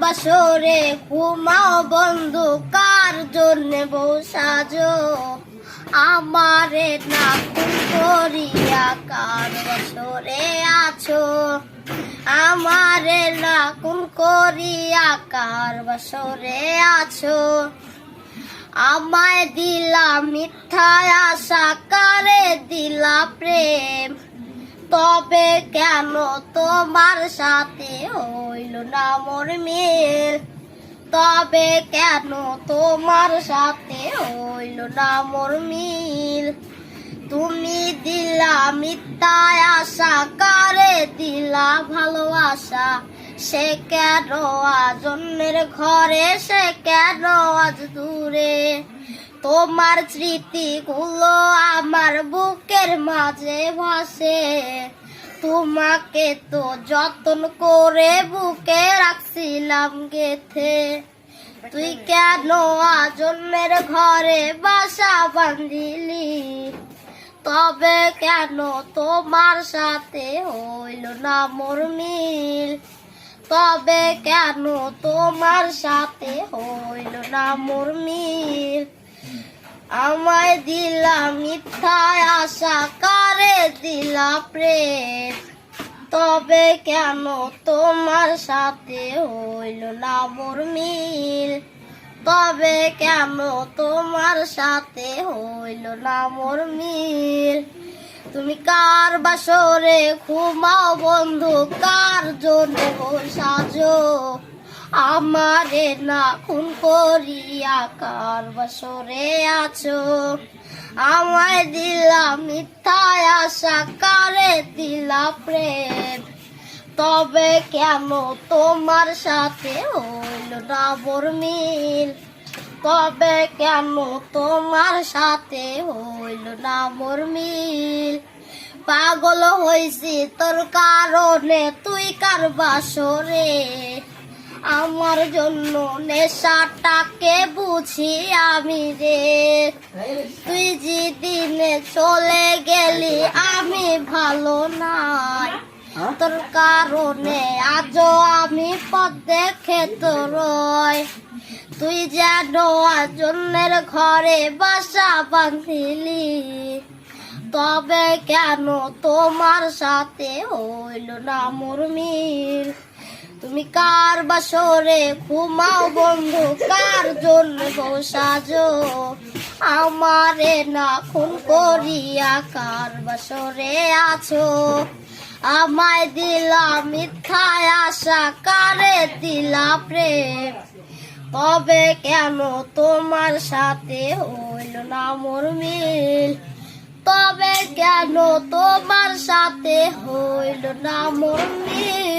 বাসরে ঘুমাও বন্ধু, কার জন্য বউ সাজো? আমারে না খুন করিয়া কার বাসরে আছো? আমারে না খুন করিয়া কার বাসরে আছো? আমায় দিলা মিথ্যা আশা, কারে দিলা প্রেম? তবে কেন তোমার সাথে হইল না মোর মিল? তবে কেন তোমার সাথে হইল না মোর মিল? তুমি দিলা মিথ্যা আশা, কারে দিলা ভালোবাসা? সে কেন আজ অন্যের ঘরে, সে কেন আজ দূরে? তোমার স্মৃতিগুলো আমার বুকের মাঝে ভাসে, তোমাকে তো যত্ন করে বুকে রাখছিলাম গেথে। তুই কেন আজ অন্যের ঘরে বাসা বাঁধিলি? তবে কেন তোমার সাথে হইল না মোর মিল? তবে কেন তোমার সাথে হইল না মোর মিল? আমায় দিলা মিথ্যা আশা, কারে দিলা প্রেম? তবে কেন তোমার সাথে হইল না মোর মিল? তবে কেন তোমার সাথে হইল না মোর মিল? তুমি কার বাসরে ঘুমাও বন্ধু, কার জন্য বউ সাজো? আমারে না খুন করিয়া কার বাসরে আছো? আমায় দিলা মিথ্যা আশা, কারে দিলা প্রেম? তবে কেন তোমার সাথে হইল না মোর মিল? তবে কেন তোমার সাথে হইল না মোর মিল? পাগল হইছি তোর কারণে, তুই কার বাসরে? আমার জন্য নেশাটাকে বুঝি আমি রে। তুই যেদিনে চলে গেলি আমি ভালো নাই, তোর কারণে আজও আমি পথ দেখে তোর। তুই যেন আজ অন্যের ঘরে বাসা বাঁধিলি, তবে কেন তোমার সাথে হইল না মোর মিল? তুমি কার বাসরে ঘুমাও বন্ধু, কার জন্য বউ সাজো? আমারে না খুন করিয়া কার বাসরে আছো? আমায় দিলা মিথ্যা আশা, কারে দিলা প্রেম? তবে কেন তোমার সাথে হইল না মোর মিল? তবে কেন তোমার সাথে হইল না মোর মিল?